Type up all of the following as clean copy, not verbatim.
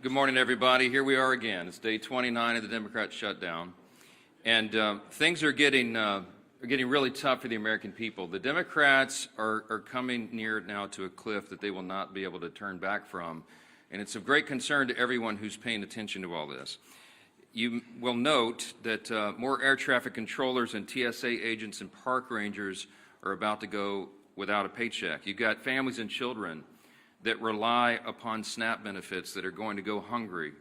Good morning, everybody. Here we are again. It's day 29 of the Democrat shutdown, and things are getting really tough for the American people. The Democrats are coming near now to a cliff that they will not be able to turn back from, and it's of great concern to everyone who's paying attention to all this. You will note that more air traffic controllers and TSA agents and park rangers are about to go without a paycheck. You've got families and children that rely upon SNAP benefits that are going to go hungry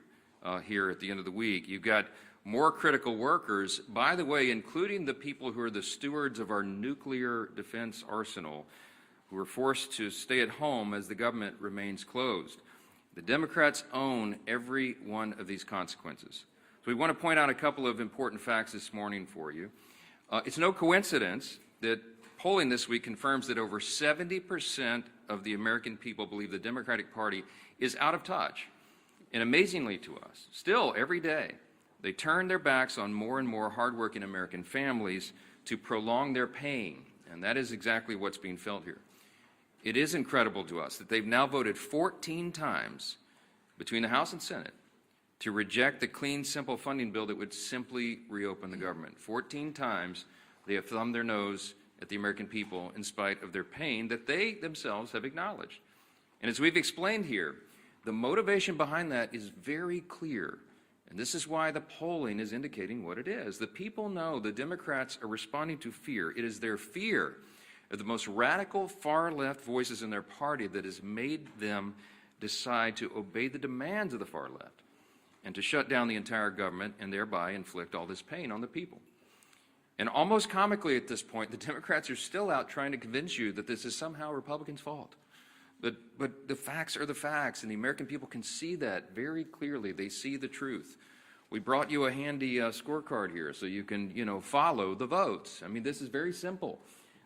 here at the end of the week. You've got more critical workers, by the way, including the people who are the stewards of our nuclear defense arsenal, who are forced to stay at home as the government remains closed. The Democrats own every one of these consequences. So we want to point out a couple of important facts this morning for you. It's no coincidence that polling this week confirms that over 70% of the American people believe the Democratic Party is out of touch. And amazingly to us, still every day, they turn their backs on more and more hardworking American families to prolong their pain. And that is exactly what's being felt here. It is incredible to us that they've now voted 14 times between the House and Senate to reject the clean, simple funding bill that would simply reopen the government. 14 times they have thumbed their nose at the American people in spite of their pain that they themselves have acknowledged. And as we've explained here, the motivation behind that is very clear. And this is why the polling is indicating what it is. The people know the Democrats are responding to fear. It is their fear of the most radical far-left voices in their party that has made them decide to obey the demands of the far left and to shut down the entire government and thereby inflict all this pain on the people. And almost comically at this point, the Democrats are still out trying to convince you that this is somehow Republicans' fault. But the facts are the facts, and the American people can see that very clearly. They see the truth. We brought you a handy scorecard here so you can, follow the votes. I mean, this is very simple.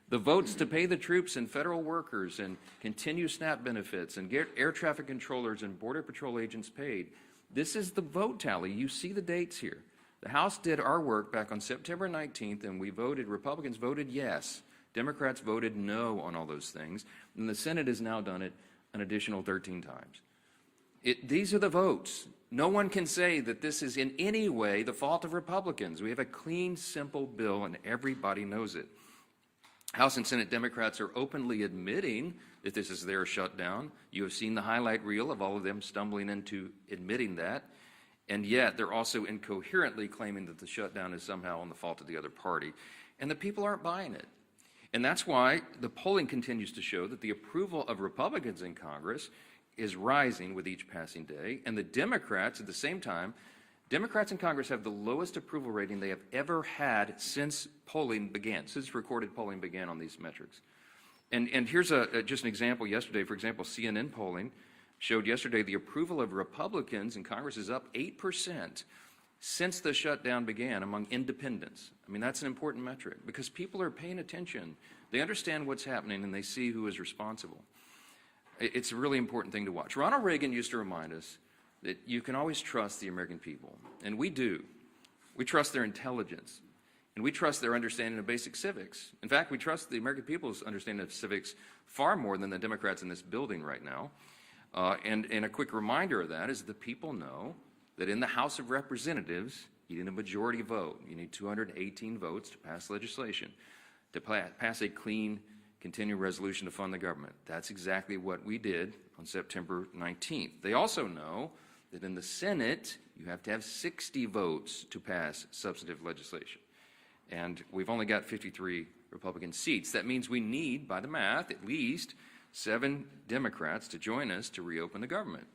The votes to pay the troops and federal workers and continue SNAP benefits and get air traffic controllers and Border Patrol agents paid. This is the vote tally. You see the dates here. The House did our work back on September 19th, and we voted, Republicans voted yes. Democrats voted no on all those things. And the Senate has now done it an additional 13 times. These are the votes. No one can say that this is in any way the fault of Republicans. We have a clean, simple bill, and everybody knows it. House and Senate Democrats are openly admitting that this is their shutdown. You have seen the highlight reel of all of them stumbling into admitting that. And yet they're also incoherently claiming that the shutdown is somehow on the fault of the other party. And the people aren't buying it. And that's why the polling continues to show that the approval of Republicans in Congress is rising with each passing day. And the Democrats, at the same time, Democrats in Congress have the lowest approval rating they have ever had since polling began, since recorded polling began on these metrics. And here's just an example yesterday. For example, CNN polling showed yesterday the approval of Republicans in Congress is up 8% since the shutdown began among independents. I mean, that's an important metric because people are paying attention. They understand what's happening and they see who is responsible. It's a really important thing to watch. Ronald Reagan used to remind us that you can always trust the American people, and we do. We trust their intelligence, and we trust their understanding of basic civics. In fact, we trust the American people's understanding of civics far more than the Democrats in this building right now. And a quick reminder of that is the people know that in the House of Representatives, you need a majority vote. You need 218 votes to pass legislation, to pass a clean, continuing resolution to fund the government. That's exactly what we did on September 19th. They also know that in the Senate, you have to have 60 votes to pass substantive legislation. And we've only got 53 Republican seats. That means we need, by the math, at least 7 Democrats to join us to reopen the government.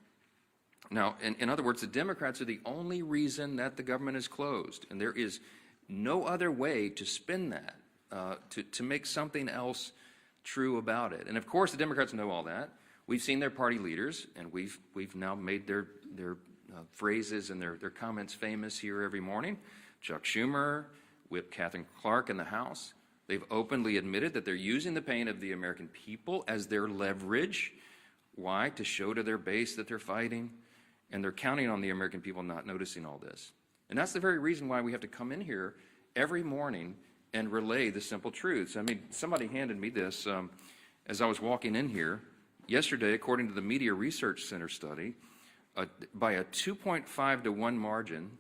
Now, in other words, the Democrats are the only reason that the government is closed, and there is no other way to spin that, to make something else true about it. And of course, the Democrats know all that. We've seen their party leaders, and we've now made their phrases and their comments famous here every morning. Chuck Schumer, Whip Catherine Clark in the House. They've openly admitted that they're using the pain of the American people as their leverage. Why? To show to their base that they're fighting. And they're counting on the American people not noticing all this. And that's the very reason why we have to come in here every morning and relay the simple truths. I mean, somebody handed me this as I was walking in here. Yesterday, according to the Media Research Center study, by a 2.5 to 1 margin,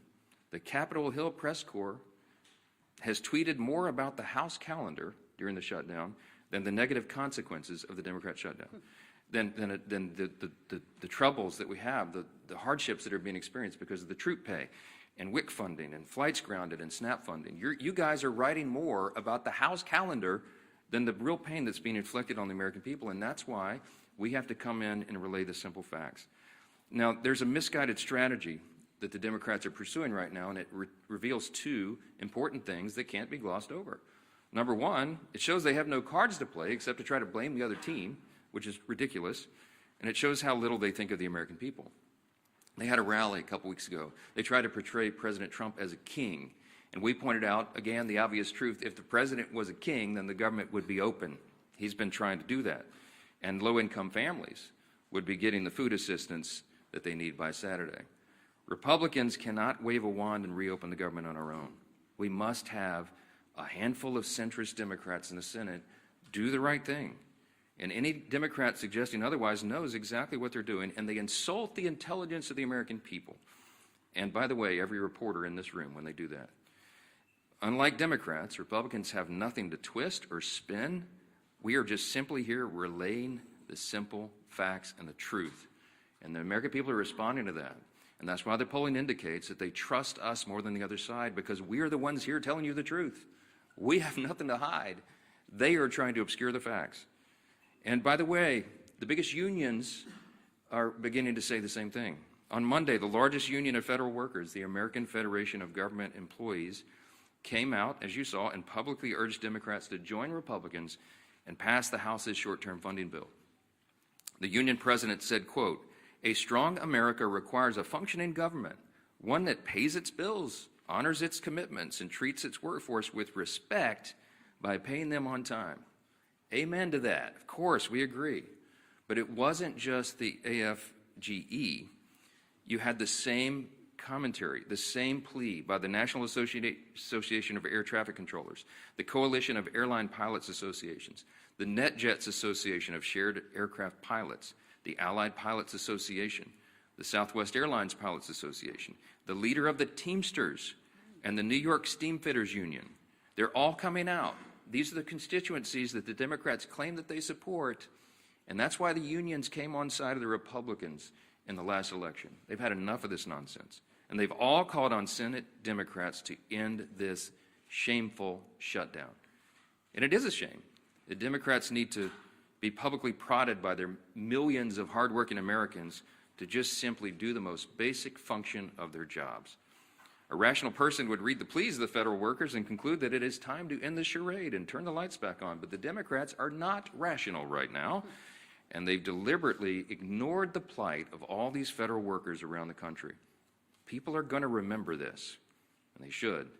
the Capitol Hill press corps has tweeted more about the House calendar during the shutdown than the negative consequences of the Democrat shutdown, than the troubles that we have, the hardships that are being experienced because of the troop pay and WIC funding and flights grounded and SNAP funding. You guys are writing more about the House calendar than the real pain that's being inflicted on the American people, and that's why we have to come in and relay the simple facts. Now, there's a misguided strategy that the Democrats are pursuing right now, and it reveals two important things that can't be glossed over. Number one, it shows they have no cards to play except to try to blame the other team, which is ridiculous, and it shows how little they think of the American people. They had a rally a couple weeks ago. They tried to portray President Trump as a king, and we pointed out, again, the obvious truth. If the president was a king, then the government would be open. He's been trying to do that, and low-income families would be getting the food assistance that they need by Saturday. Republicans cannot wave a wand and reopen the government on our own. We must have a handful of centrist Democrats in the Senate do the right thing. And any Democrat suggesting otherwise knows exactly what they're doing, and they insult the intelligence of the American people. And by the way, every reporter in this room when they do that. Unlike Democrats, Republicans have nothing to twist or spin. We are just simply here relaying the simple facts and the truth. And the American people are responding to that. And that's why the polling indicates that they trust us more than the other side, because we are the ones here telling you the truth. We have nothing to hide. They are trying to obscure the facts. And by the way, the biggest unions are beginning to say the same thing. On Monday, the largest union of federal workers, the American Federation of Government Employees, came out, as you saw, and publicly urged Democrats to join Republicans and pass the House's short-term funding bill. The union president said, quote, "A strong America requires a functioning government, one that pays its bills, honors its commitments, and treats its workforce with respect by paying them on time." Amen to that. Of course, we agree. But it wasn't just the AFGE. You had the same commentary, the same plea by the National Association of Air Traffic Controllers, the Coalition of Airline Pilots Associations, the NetJets Association of Shared Aircraft Pilots, the Allied Pilots Association, the Southwest Airlines Pilots Association, the leader of the Teamsters, and the New York Steamfitters Union. They're all coming out. These are the constituencies that the Democrats claim that they support, and that's why the unions came on side of the Republicans in the last election. They've had enough of this nonsense, and they've all called on Senate Democrats to end this shameful shutdown. And it is a shame. The Democrats need to be publicly prodded by their millions of hardworking Americans to just simply do the most basic function of their jobs. A rational person would read the pleas of the federal workers and conclude that it is time to end the charade and turn the lights back on. But the Democrats are not rational right now, and they've deliberately ignored the plight of all these federal workers around the country. People are going to remember this, and they should.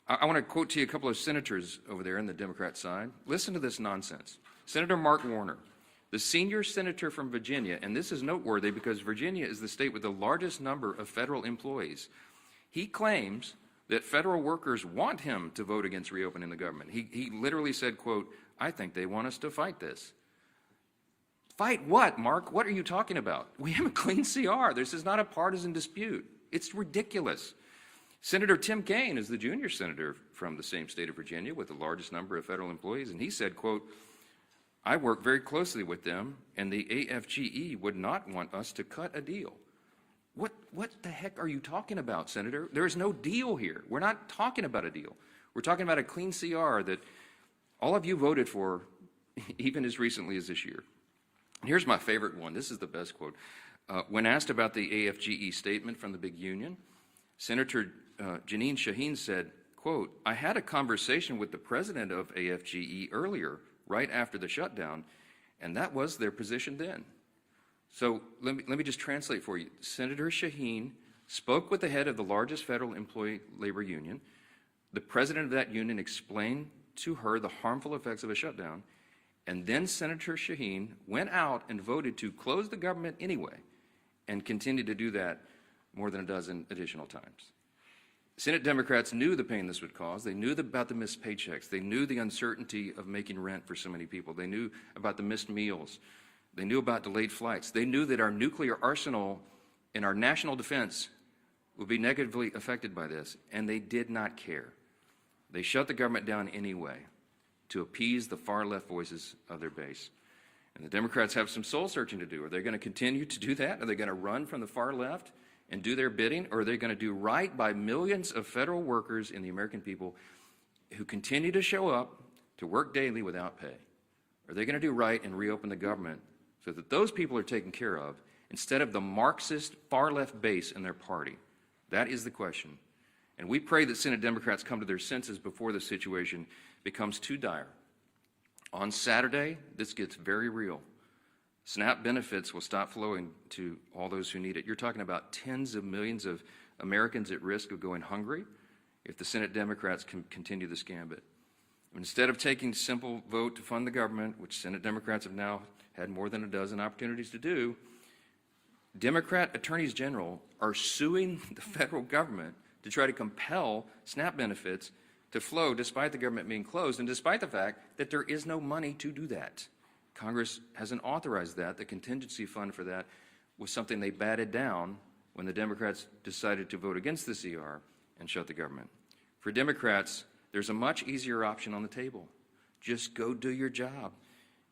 I want to quote to you a couple of senators over there on the Democrat side. Listen to this nonsense. Senator Mark Warner, the senior senator from Virginia, and this is noteworthy because Virginia is the state with the largest number of federal employees. He claims that federal workers want him to vote against reopening the government. He literally said, quote, "I think they want us to fight this." Fight what, Mark? What are you talking about? We have a clean CR. This is not a partisan dispute. It's ridiculous. Senator Tim Kaine is the junior senator from the same state of Virginia with the largest number of federal employees, and he said, quote, "I work very closely with them, and the AFGE would not want us to cut a deal." What the heck are you talking about, Senator? There is no deal here. We're not talking about a deal. We're talking about a clean CR that all of you voted for even as recently as this year. And here's my favorite one. This is the best quote. When asked about the AFGE statement from the big union, Senator Jeanine Shaheen said, quote, "I had a conversation with the president of AFGE earlier, right after the shutdown, and that was their position then." So let me just translate for you. Senator Shaheen spoke with the head of the largest federal employee labor union. The president of that union explained to her the harmful effects of a shutdown, and then Senator Shaheen went out and voted to close the government anyway, and continued to do that more than a dozen additional times. Senate Democrats knew the pain this would cause. They knew about the missed paychecks. They knew the uncertainty of making rent for so many people. They knew about the missed meals. They knew about delayed flights. They knew that our nuclear arsenal and our national defense would be negatively affected by this, and they did not care. They shut the government down anyway to appease the far-left voices of their base. And the Democrats have some soul-searching to do. Are they going to continue to do that? Are they going to run from the far left and do their bidding? Or are they going to do right by millions of federal workers and the American people who continue to show up to work daily without pay? Are they going to do right and reopen the government so that those people are taken care of instead of the Marxist far-left base in their party? That is the question. And we pray that Senate Democrats come to their senses before the situation becomes too dire. On Saturday, this gets very real. SNAP benefits will stop flowing to all those who need it. You're talking about tens of millions of Americans at risk of going hungry if the Senate Democrats can continue this gambit. Instead of taking a simple vote to fund the government, which Senate Democrats have now had more than a dozen opportunities to do, Democrat attorneys general are suing the federal government to try to compel SNAP benefits to flow despite the government being closed and despite the fact that there is no money to do that. Congress hasn't authorized that. The contingency fund for that was something they batted down when the Democrats decided to vote against the CR and shut the government. For Democrats, there's a much easier option on the table. Just go do your job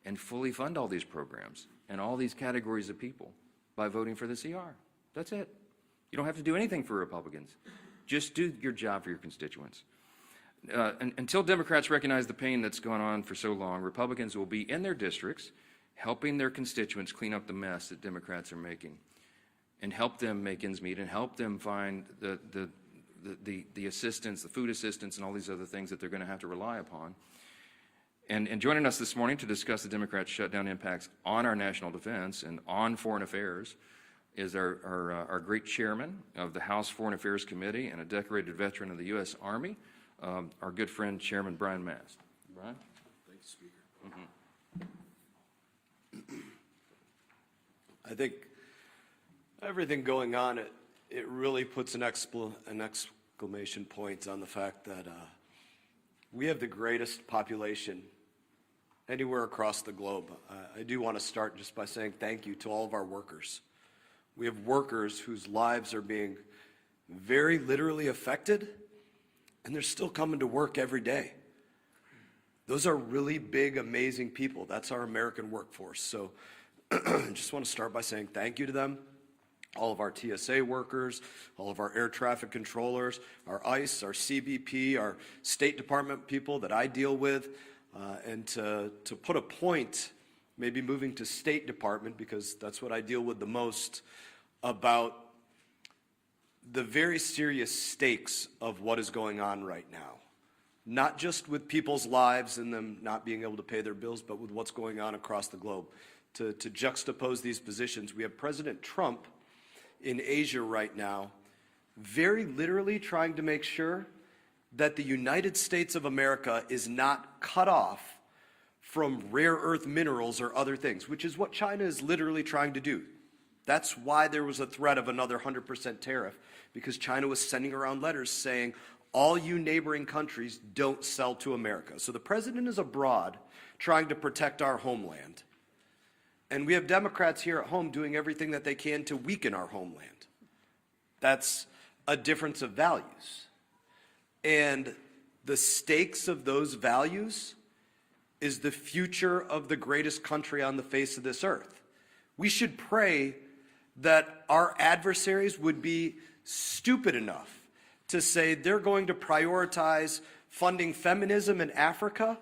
and fully fund all these programs and all these categories of people by voting for the CR. That's it. You don't have to do anything for Republicans. Just do your job for your constituents. Until Democrats recognize the pain that's gone on for so long, Republicans will be in their districts helping their constituents clean up the mess that Democrats are making and help them make ends meet and help them find the assistance, the food assistance, and all these other things that they're going to have to rely upon. And joining us this morning to discuss the Democrats' shutdown impacts on our national defense and on foreign affairs is our great chairman of the House Foreign Affairs Committee and a decorated veteran of the U.S. Army, our good friend, Chairman Brian Mast. Brian? Thank you, Speaker. I think everything going on, it really puts an exclamation point on the fact that we have the greatest population anywhere across the globe. I do want to start just by saying thank you to all of our workers. We have workers whose lives are being very literally affected, and they're still coming to work every day. Those are really big, amazing people. That's our American workforce. So I just want to start by saying thank you to them, all of our TSA workers, all of our air traffic controllers, our ICE, our CBP, our State Department people that I deal with, and to put a point, maybe moving to State Department, because that's what I deal with the most, about the very serious stakes of what is going on right now. Not just with people's lives and them not being able to pay their bills, but with what's going on across the globe. To juxtapose these positions, we have President Trump in Asia right now, very literally trying to make sure that the United States of America is not cut off from rare earth minerals or other things, which is what China is literally trying to do. That's why there was a threat of another 100% tariff, because China was sending around letters saying, all you neighboring countries don't sell to America. So the president is abroad trying to protect our homeland. And we have Democrats here at home doing everything that they can to weaken our homeland. That's a difference of values. And the stakes of those values is the future of the greatest country on the face of this earth. We should pray that our adversaries would be stupid enough to say they're going to prioritize funding feminism in Africa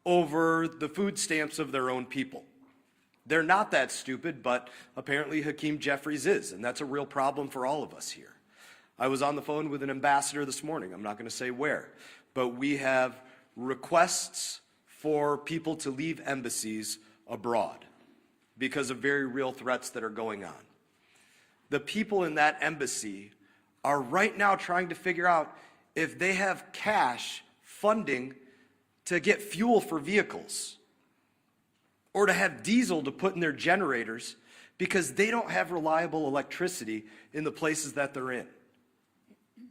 over the food stamps of their own people. They're not that stupid, but apparently Hakeem Jeffries is, and that's a real problem for all of us here. I was on the phone with an ambassador this morning. I'm not going to say where, but we have requests for people to leave embassies abroad because of very real threats that are going on. The people in that embassy are right now trying to figure out if they have cash funding to get fuel for vehicles or to have diesel to put in their generators because they don't have reliable electricity in the places that they're in.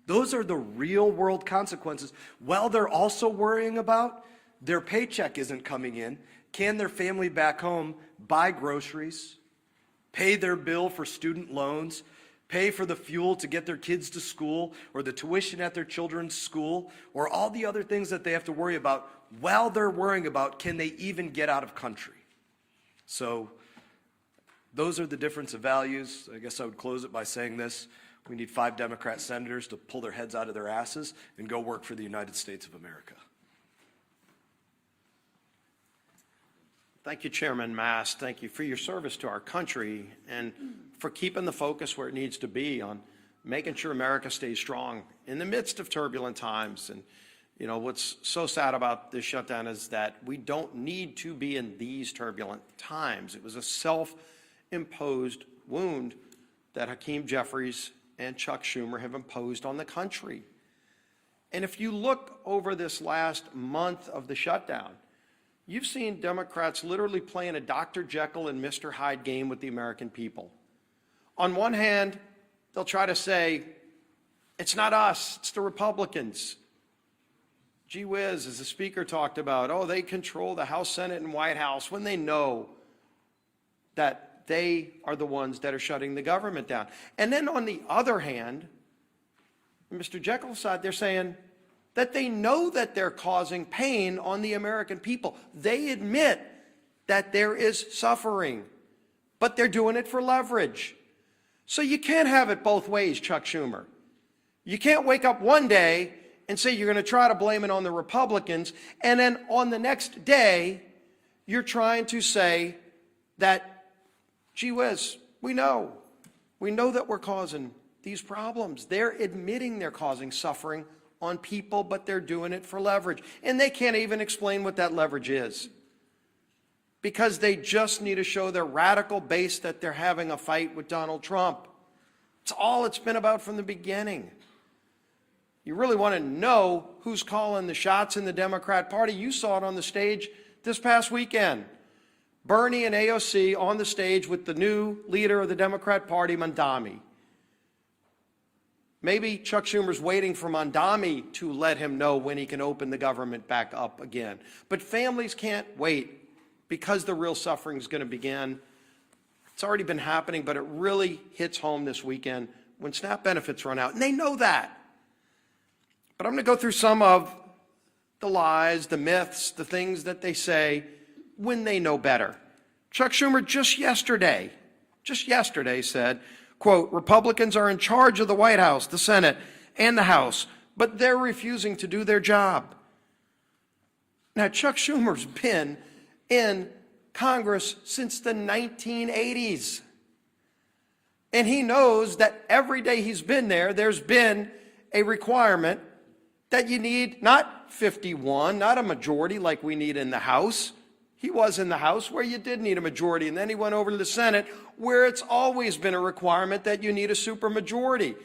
Those are the real world consequences. While they're also worrying about their paycheck isn't coming in, can their family back home buy groceries, pay their bill for student loans, pay for the fuel to get their kids to school, or the tuition at their children's school, or all the other things that they have to worry about while they're worrying about, can they even get out of country? So those are the difference of values. I guess I would close it by saying this. We need 5 Democrat senators to pull their heads out of their asses and go work for the United States of America. Thank you, Chairman Mast. Thank you for your service to our country and for keeping the focus where it needs to be on making sure America stays strong in the midst of turbulent times. And, you know, what's so sad about this shutdown is that we don't need to be in these turbulent times. It was a self-imposed wound that Hakeem Jeffries and Chuck Schumer have imposed on the country. And if you look over this last month of the shutdown, you've seen Democrats literally playing a Dr. Jekyll and Mr. Hyde game with the American people. On one hand, they'll try to say, it's not us, it's the Republicans. Gee whiz, as the speaker talked about, oh, they control the House, Senate, and White House when they know that they are the ones that are shutting the government down. And then on the other hand, Mr. Jekyll's side, they're saying that they know that they're causing pain on the American people. They admit that there is suffering, but they're doing it for leverage. So you can't have it both ways, Chuck Schumer. You can't wake up one day and say you're going to try to blame it on the Republicans, and then on the next day, you're trying to say that, gee whiz, we know that we're causing these problems. They're admitting they're causing suffering on people, but they're doing it for leverage. And they can't even explain what that leverage is, because they just need to show their radical base that they're having a fight with Donald Trump. It's all it's been about from the beginning. You really want to know who's calling the shots in the Democrat Party? You saw it on the stage this past weekend. Bernie and AOC on the stage with the new leader of the Democrat Party, Mondami. Maybe Chuck Schumer's waiting for Mondami to let him know when he can open the government back up again. But families can't wait, because the real suffering is going to begin. It's already been happening, but it really hits home this weekend when SNAP benefits run out. And they know that. But I'm going to go through some of the lies, the myths, the things that they say when they know better. Chuck Schumer just yesterday said, quote, Republicans are in charge of the White House, the Senate, and the House, but they're refusing to do their job. Now, Chuck Schumer's been in Congress since the 1980s. And he knows that every day he's been there, there's been a requirement that you need not 51, not a majority like we need in the House. He was in the House where you did need a majority, and then he went over to the Senate where it's always been a requirement that you need a supermajority.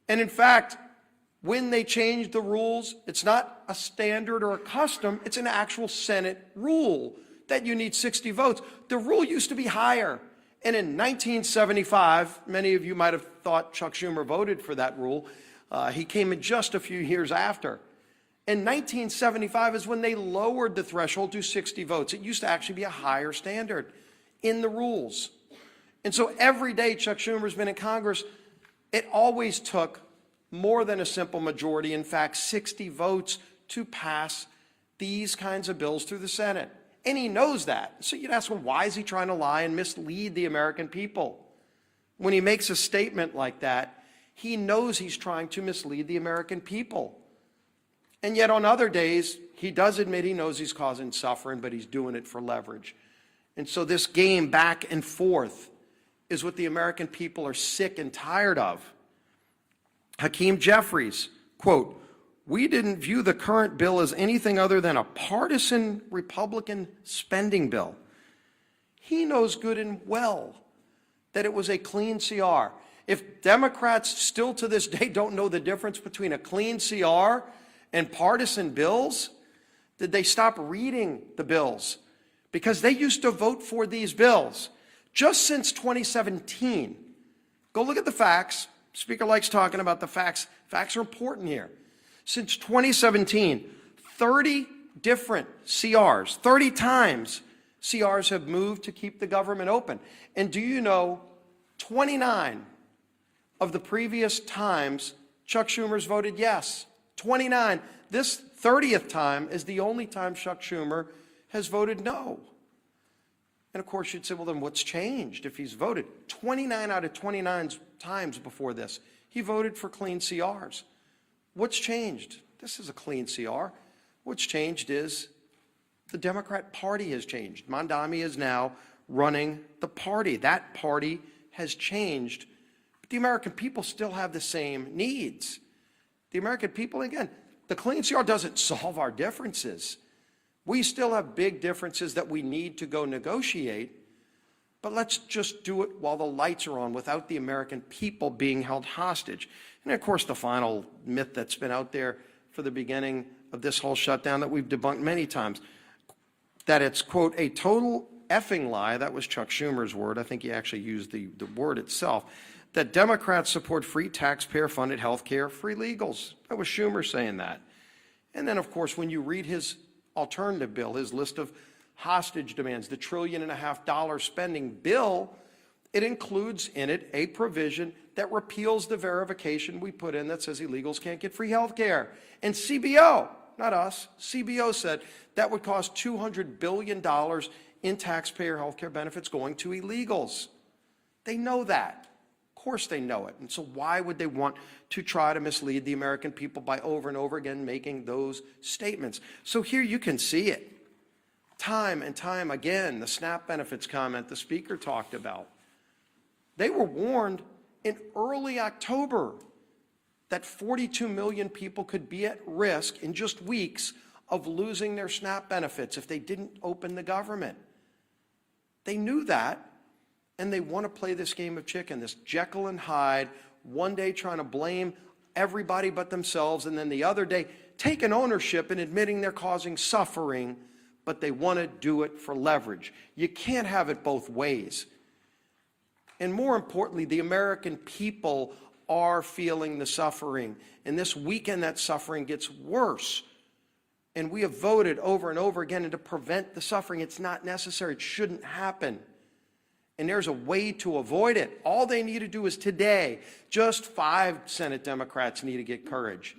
And in fact, when they changed the rules, it's not a standard or a custom, it's an actual Senate rule that you need 60 votes. The rule used to be higher. And in 1975, many of you might have thought Chuck Schumer voted for that rule. He came in just a few years after. In 1975 is when they lowered the threshold to 60 votes. It used to actually be a higher standard in the rules. And so every day Chuck Schumer's been in Congress, it always took more than a simple majority, in fact, 60 votes to pass these kinds of bills through the Senate. And he knows that. So you'd ask him, why is he trying to lie and mislead the American people? When he makes a statement like that, he knows he's trying to mislead the American people. And yet on other days, he does admit he knows he's causing suffering, but he's doing it for leverage. And so this game back and forth is what the American people are sick and tired of. Hakeem Jeffries, quote, we didn't view the current bill as anything other than a partisan Republican spending bill. He knows good and well that it was a clean CR. If Democrats still to this day don't know the difference between a clean CR and partisan bills, did they stop reading the bills? Because they used to vote for these bills just since 2017. Go look at the facts. Speaker likes talking about the facts. Facts are important here. Since 2017, 30 different CRs, 30 times CRs have moved to keep the government open. And do you know 29 of the previous times Chuck Schumer's voted yes. 29. This 30th time is the only time Chuck Schumer has voted no. And of course you'd say, well, then what's changed if he's voted? 29 out of 29 times before this, he voted for clean CRs. What's changed? This is a clean CR. What's changed is the Democrat Party has changed. Mondami is now running the party. That party has changed. But the American people still have the same needs. The American people, again, the clean CR doesn't solve our differences. We still have big differences that we need to go negotiate, but let's just do it while the lights are on without the American people being held hostage. And of course, the final myth that's been out there for the beginning of this whole shutdown that we've debunked many times, that it's, quote, a total effing lie, that was Chuck Schumer's word, I think he actually used the word itself, that Democrats support free taxpayer-funded health care, free legals. That was Schumer saying that. And then, of course, when you read his alternative bill, his list of hostage demands, the $1.5 trillion spending bill, it includes in it a provision that repeals the verification we put in that says illegals can't get free health care. And CBO, not us, CBO said that would cost $200 billion in taxpayer health care benefits going to illegals. They know that. Of course they know it. And so why would they want to try to mislead the American people by over and over again making those statements? So here you can see it. Time and time again, the SNAP benefits comment the speaker talked about. They were warned in early October that 42 million people could be at risk in just weeks of losing their SNAP benefits if they didn't open the government. They knew that. And they want to play this game of chicken, this Jekyll and Hyde, one day trying to blame everybody but themselves, and then the other day taking ownership and admitting they're causing suffering, but they want to do it for leverage. You can't have it both ways. And more importantly, the American people are feeling the suffering. And this weekend, that suffering gets worse. And we have voted over and over again to prevent the suffering. It's not necessary. It shouldn't happen. And there's a way to avoid it. All they need to do is today, just 5 Senate Democrats need to get courage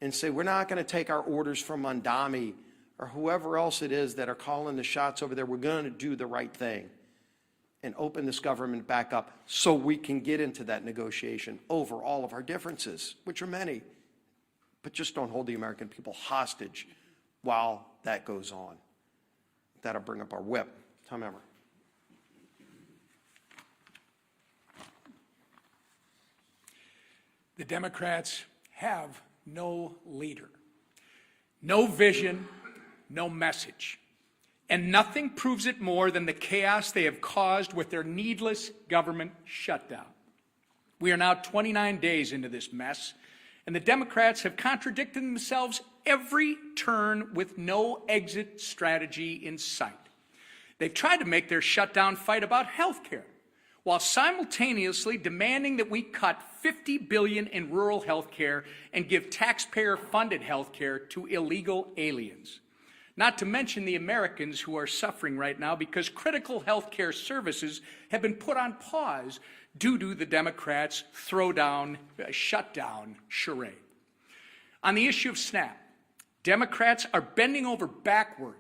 and say, we're not going to take our orders from Mondami or whoever else it is that are calling the shots over there. We're going to do the right thing and open this government back up so we can get into that negotiation over all of our differences, which are many. But just don't hold the American people hostage while that goes on. That'll bring up our whip. Tom Emmer. The Democrats have no leader, no vision, no message. And nothing proves it more than the chaos they have caused with their needless government shutdown. We are now 29 days into this mess, and the Democrats have contradicted themselves every turn with no exit strategy in sight. They've tried to make their shutdown fight about health care, while simultaneously demanding that we cut $50 billion in rural health care and give taxpayer-funded health care to illegal aliens. Not to mention the Americans who are suffering right now because critical health care services have been put on pause due to the Democrats' shutdown charade. On the issue of SNAP, Democrats are bending over backward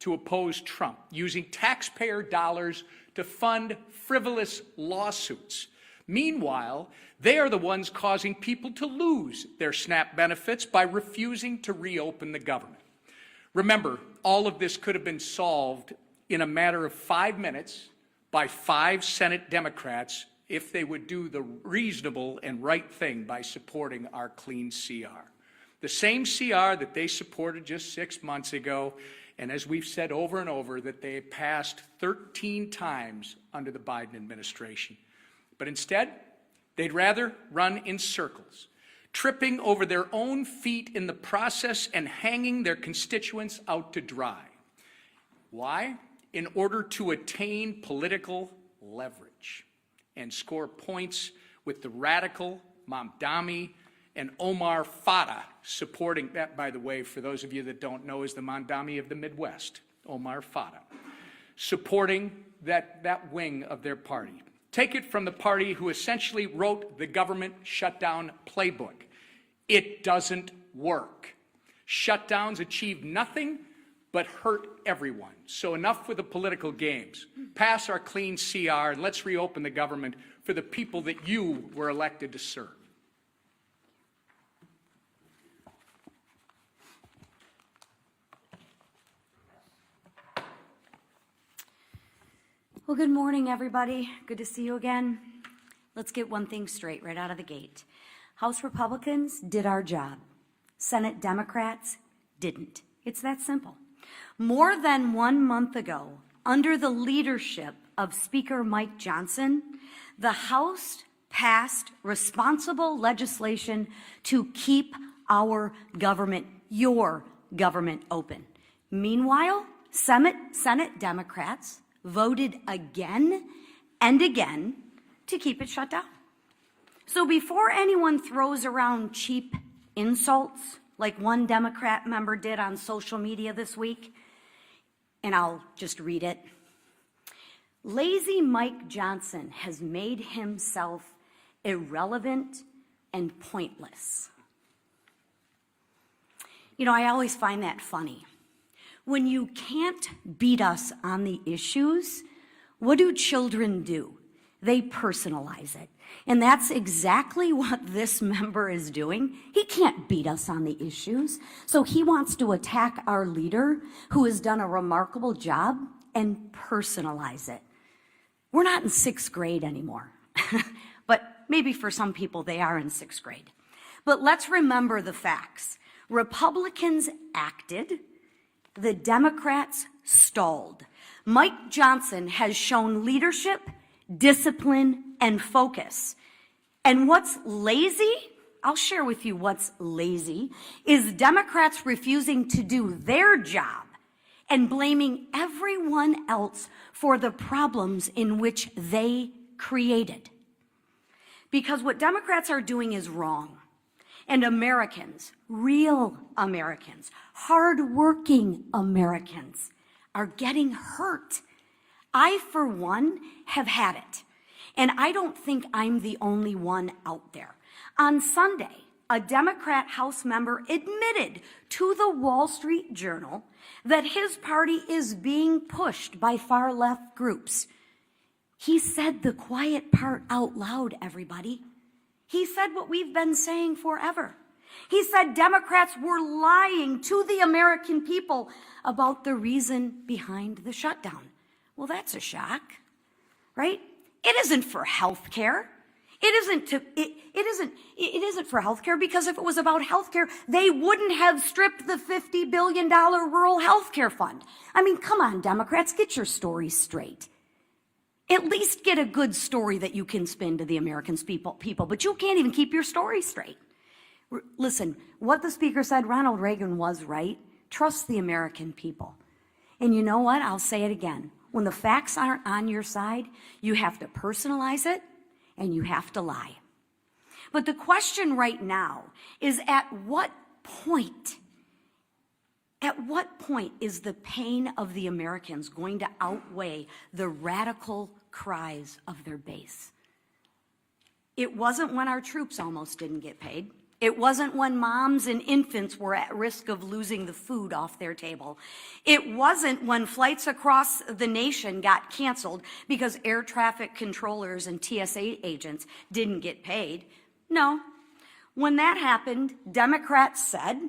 to oppose Trump, using taxpayer dollars to fund frivolous lawsuits. Meanwhile, they are the ones causing people to lose their SNAP benefits by refusing to reopen the government. Remember, all of this could have been solved in a matter of 5 minutes by 5 Senate Democrats if they would do the reasonable and right thing by supporting our clean CR. The same CR that they supported just 6 months ago, and as we've said over and over, that they passed 13 times under the Biden administration. But instead, they'd rather run in circles, tripping over their own feet in the process and hanging their constituents out to dry. Why? In order to attain political leverage and score points with the radical Mamdani and Omar Fata, supporting that, by the way, for those of you that don't know, is the Mamdani of the Midwest, Omar Fata, supporting that wing of their party. Take it from the party who essentially wrote the government shutdown playbook. It doesn't work. Shutdowns achieve nothing but hurt everyone. So enough with the political games. Pass our clean CR and let's reopen the government for the people that you were elected to serve. Well, good morning, everybody. Good to see you again. Let's get one thing straight right out of the gate. House Republicans did our job. Senate Democrats didn't. It's that simple. More than 1 month ago, under the leadership of Speaker Mike Johnson, the House passed responsible legislation to keep our government, your government, open. Meanwhile, Senate Democrats voted again and again to keep it shut down. So before anyone throws around cheap insults like one Democrat member did on social media this week, and I'll just read it. Lazy Mike Johnson has made himself irrelevant and pointless. You know, I always find that funny. When you can't beat us on the issues, what do children do? They personalize it. And that's exactly what this member is doing. He can't beat us on the issues. So he wants to attack our leader, who has done a remarkable job, and personalize it. We're not in 6th grade anymore. But maybe for some people they are in 6th grade. But let's remember the facts. Republicans acted. The Democrats stalled. Mike Johnson has shown leadership, discipline, and focus. And what's lazy, I'll share with you what's lazy, is Democrats refusing to do their job and blaming everyone else for the problems in which they created. Because what Democrats are doing is wrong. And Americans, real Americans, hardworking Americans, are getting hurt. I, for one, have had it. And I don't think I'm the only one out there. On Sunday, a Democrat House member admitted to the Wall Street Journal that his party is being pushed by far-left groups. He said the quiet part out loud, everybody. He said what we've been saying forever. He said Democrats were lying to the American people about the reason behind the shutdown. Well, that's a shock, right? It isn't for health care. It isn't for health care, because if it was about health care, they wouldn't have stripped the $50 billion rural health care fund. I mean, come on, Democrats, get your stories straight. At least get a good story that you can spin to the American people, but you can't even keep your story straight. Listen, what the speaker said, Ronald Reagan was right. Trust the American people. And you know what? I'll say it again. When the facts aren't on your side, you have to personalize it and you have to lie. But the question right now is, at what point is the pain of the Americans going to outweigh the radical cries of their base? It wasn't when our troops almost didn't get paid. It wasn't when moms and infants were at risk of losing the food off their table. It wasn't when flights across the nation got canceled because air traffic controllers and TSA agents didn't get paid. No. When that happened, Democrats said,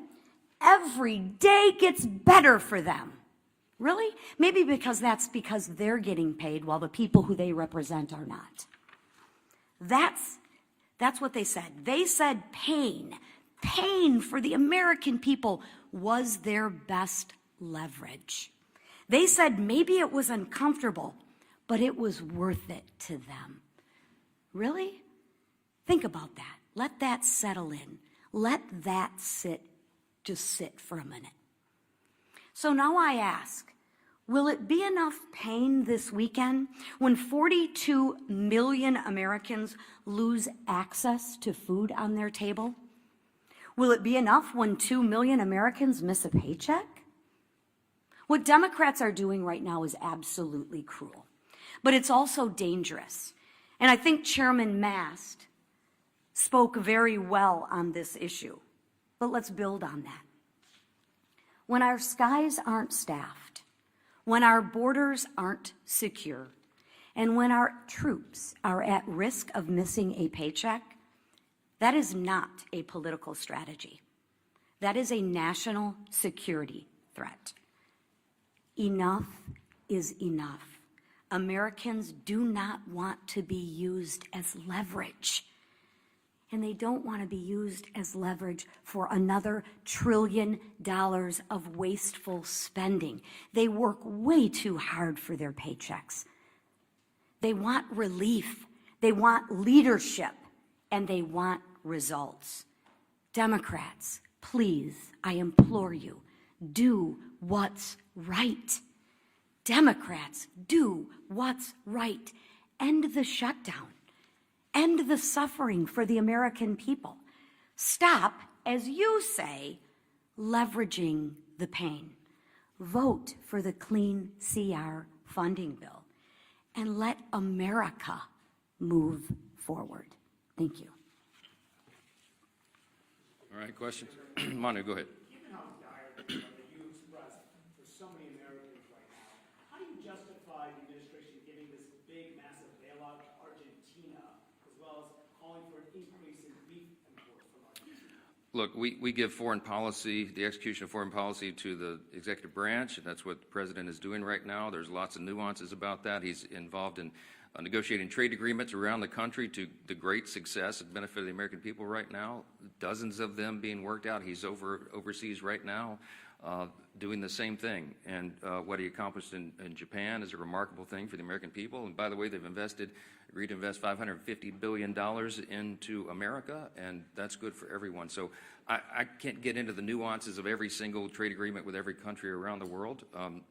every day gets better for them. Really? Maybe because they're getting paid while the people who they represent are not. That's what they said. They said pain for the American people was their best leverage. They said maybe it was uncomfortable, but it was worth it to them. Really? Think about that. Let that settle in. Let that just sit for a minute. So now I ask, will it be enough pain this weekend when 42 million Americans lose access to food on their table? Will it be enough when 2 million Americans miss a paycheck? What Democrats are doing right now is absolutely cruel, but it's also dangerous. And I think Chairman Mast spoke very well on this issue, but let's build on that. When our skies aren't staffed, when our borders aren't secure, and when our troops are at risk of missing a paycheck, that is not a political strategy. That is a national security threat. Enough is enough. Americans do not want to be used as leverage. And they don't want to be used as leverage for another $1 trillion of wasteful spending. They work way too hard for their paychecks. They want relief, they want leadership, and they want results. Democrats, please, I implore you, do what's right. Democrats, do what's right. End the shutdown. End the suffering for the American people. Stop, as you say, leveraging the pain. Vote for the Clean CR funding bill and let America move forward. Thank you. All right, questions? Manu, go ahead. Given how dire the you expressed for so many Americans right now, how do you justify the administration giving this big, massive bailout to Argentina, as well as calling for an increase in beef imports from Argentina? Look, we give foreign policy, the execution of foreign policy to the executive branch, and that's what the president is doing right now. There's lots of nuances about that. He's involved in negotiating trade agreements around the country to the great success and benefit of the American people right now. Dozens of them being worked out. He's overseas right now doing the same thing. And what he accomplished in Japan is a remarkable thing for the American people. And by the way, they've agreed to invest $550 billion into America, and that's good for everyone. So I can't get into the nuances of every single trade agreement with every country around the world,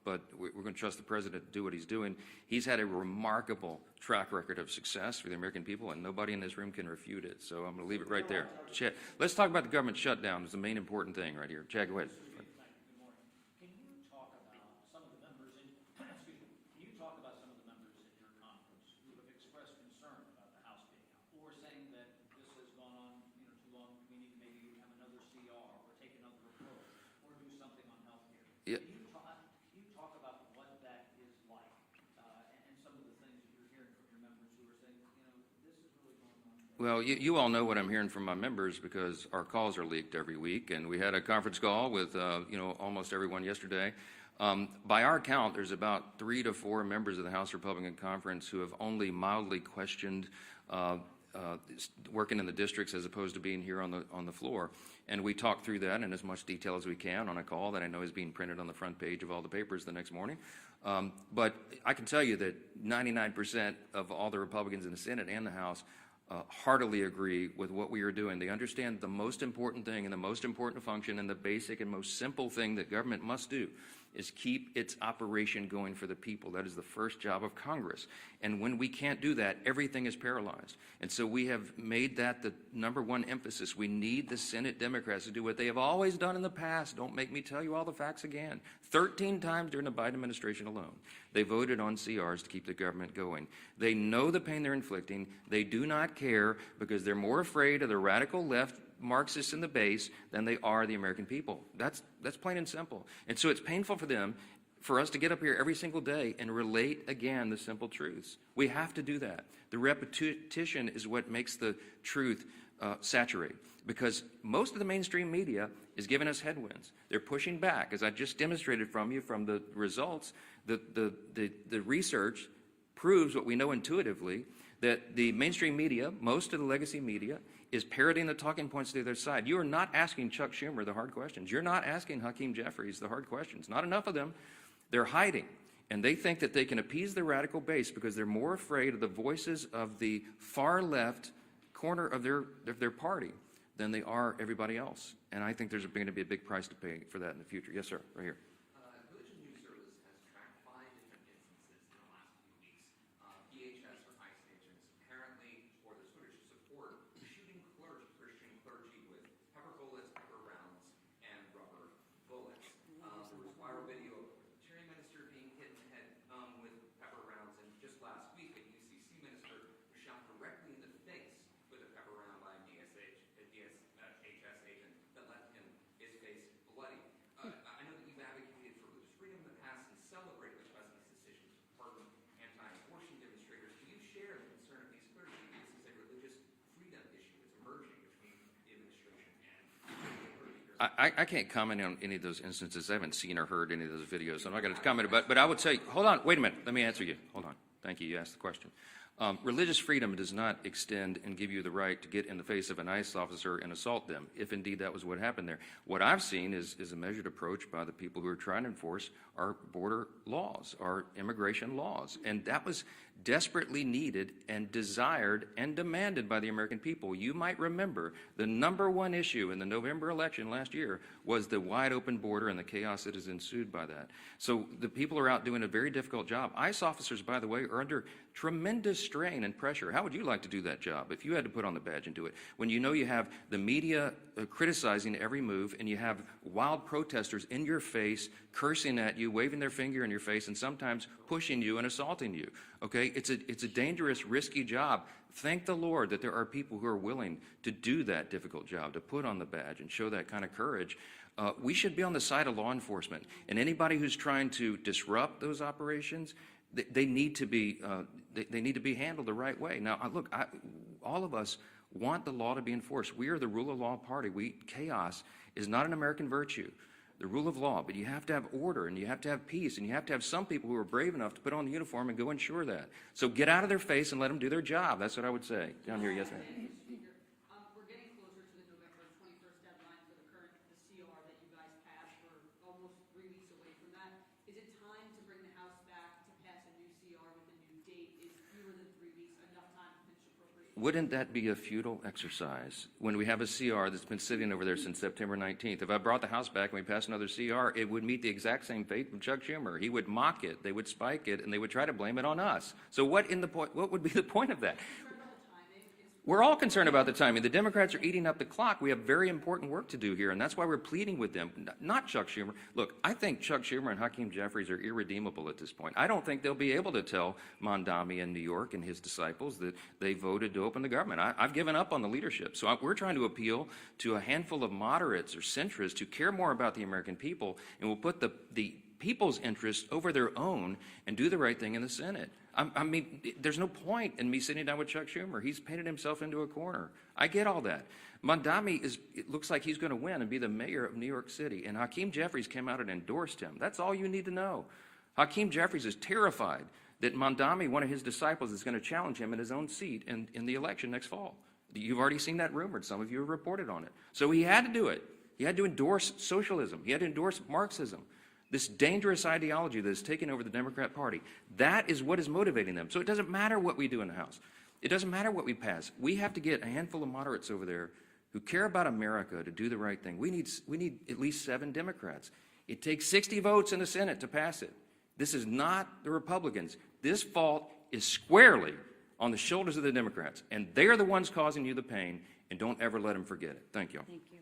but we're going to trust the president to do what he's doing. He's had a remarkable track record of success for the American people, and nobody in this room can refute it. So I'm going to leave it right there. Chad, let's talk about the government shutdown. It's the main important thing right here. Chad, go ahead. Can you talk about some of the members in, excuse me, can you talk about some of the members in your conference who have expressed concern about the House being out, or saying that this has gone on, too long, we need to maybe have another CR or take another approach or do something on health care? Yeah. Can you talk about what that is like and some of the things that you're hearing from your members who are saying, this is really going on? Well, you all know what I'm hearing from my members because our calls are leaked every week, and we had a conference call with almost everyone yesterday. By our count, there's about 3 to 4 members of the House Republican Conference who have only mildly questioned working in the districts as opposed to being here on the floor. And we talked through that in as much detail as we can on a call that I know is being printed on the front page of all the papers the next morning. But I can tell you that 99% of all the Republicans in the Senate and the House heartily agree with what we are doing. They understand the most important thing and the most important function and the basic and most simple thing that government must do is keep its operation going for the people. That is the first job of Congress. And when we can't do that, everything is paralyzed. And so we have made that the #1 emphasis. We need the Senate Democrats to do what they have always done in the past. Don't make me tell you all the facts again. 13 times during the Biden administration alone, they voted on CRs to keep the government going. They know the pain they're inflicting. They do not care because they're more afraid of the radical left Marxists in the base than they are the American people. That's plain and simple. And so it's painful for them, for us to get up here every single day and relate again the simple truths. We have to do that. The repetition is what makes the truth saturate, because most of the mainstream media is giving us headwinds. They're pushing back, as I just demonstrated from you from the results. The research proves what we know intuitively, that the mainstream media, most of the legacy media, is parroting the talking points to the other side. You are not asking Chuck Schumer the hard questions. You're not asking Hakeem Jeffries the hard questions. Not enough of them. They're hiding. And they think that they can appease the radical base because they're more afraid of the voices of the far left corner of their party than they are everybody else. And I think there's going to be a big price to pay for that in the future. Yes, sir, right here. Religion News Service has tracked 5 different instances in the last few weeks. DHS or ICE agents apparently, or the Swedish support, shooting Christian clergy with pepper bullets, pepper rounds, and rubber bullets. There was viral video of a Presbyterian minister being hit in the head with pepper rounds, and just last week a UCC minister was shot I can't comment on any of those instances. I haven't seen or heard any of those videos, so I'm not going to comment. But I would say, hold on, wait a minute. Let me answer you. Hold on. Thank you. You asked the question. Religious freedom does not extend and give you the right to get in the face of an ICE officer and assault them, if indeed that was what happened there. What I've seen is a measured approach by the people who are trying to enforce our border laws, our immigration laws. And that was desperately needed and desired and demanded by the American people. You might remember the #1 issue in the November election last year was the wide open border and the chaos that has ensued by that. So the people are out doing a very difficult job. ICE officers, by the way, are under tremendous strain and pressure. How would you like to do that job if you had to put on the badge and do it? When you know you have the media criticizing every move, and you have wild protesters in your face, cursing at you, waving their finger in your face, and sometimes pushing you and assaulting you. Okay, it's a dangerous, risky job. Thank the Lord that there are people who are willing to do that difficult job, to put on the badge and show that kind of courage. We should be on the side of law enforcement, and anybody who's trying to disrupt those operations, they need to be handled the right way. Now, look, all of us want the law to be enforced. We are the rule of law party. Chaos is not an American virtue. The rule of law, but you have to have order, and you have to have peace, and you have to have some people who are brave enough to put on the uniform and go ensure that. So get out of their face and let them do their job. That's what I would say. Down here, yes, ma'am. We're getting closer to the November 21st deadline for the CR that you guys passed. We're almost 3 weeks away from that. Is it time to bring the House back to pass a new CR with a new date? Is fewer than 3 weeks enough time to finish appropriations? Wouldn't that be a futile exercise when we have a CR that's been sitting over there since September 19th? If I brought the House back and we passed another CR, it would meet the exact same fate with Chuck Schumer. He would mock it, they would spike it, and they would try to blame it on us. So what would be the point of that? We're all concerned about the timing. The Democrats are eating up the clock. We have very important work to do here, and that's why we're pleading with them, not Chuck Schumer. Look, I think Chuck Schumer and Hakeem Jeffries are irredeemable at this point. I don't think they'll be able to tell Mondami in New York and his disciples that they voted to open the government. I've given up on the leadership. So we're trying to appeal to a handful of moderates or centrists who care more about the American people and will put the people's interests over their own and do the right thing in the Senate. I mean, there's no point in me sitting down with Chuck Schumer. He's painted himself into a corner. I get all that. Mondami it looks like he's going to win and be the mayor of New York City. And Hakeem Jeffries came out and endorsed him. That's all you need to know. Hakeem Jeffries is terrified that Mondami, one of his disciples, is going to challenge him in his own seat in the election next fall. You've already seen that rumored. Some of you have reported on it. So he had to do it. He had to endorse socialism. He had to endorse Marxism. This dangerous ideology that has taken over the Democrat Party. That is what is motivating them. So it doesn't matter what we do in the House. It doesn't matter what we pass. We have to get a handful of moderates over there who care about America to do the right thing. We need at least 7 Democrats. It takes 60 votes in the Senate to pass it. This is not the Republicans. This fault is squarely on the shoulders of the Democrats, and they're the ones causing you the pain, and don't ever let them forget it. Thank you. Thank you.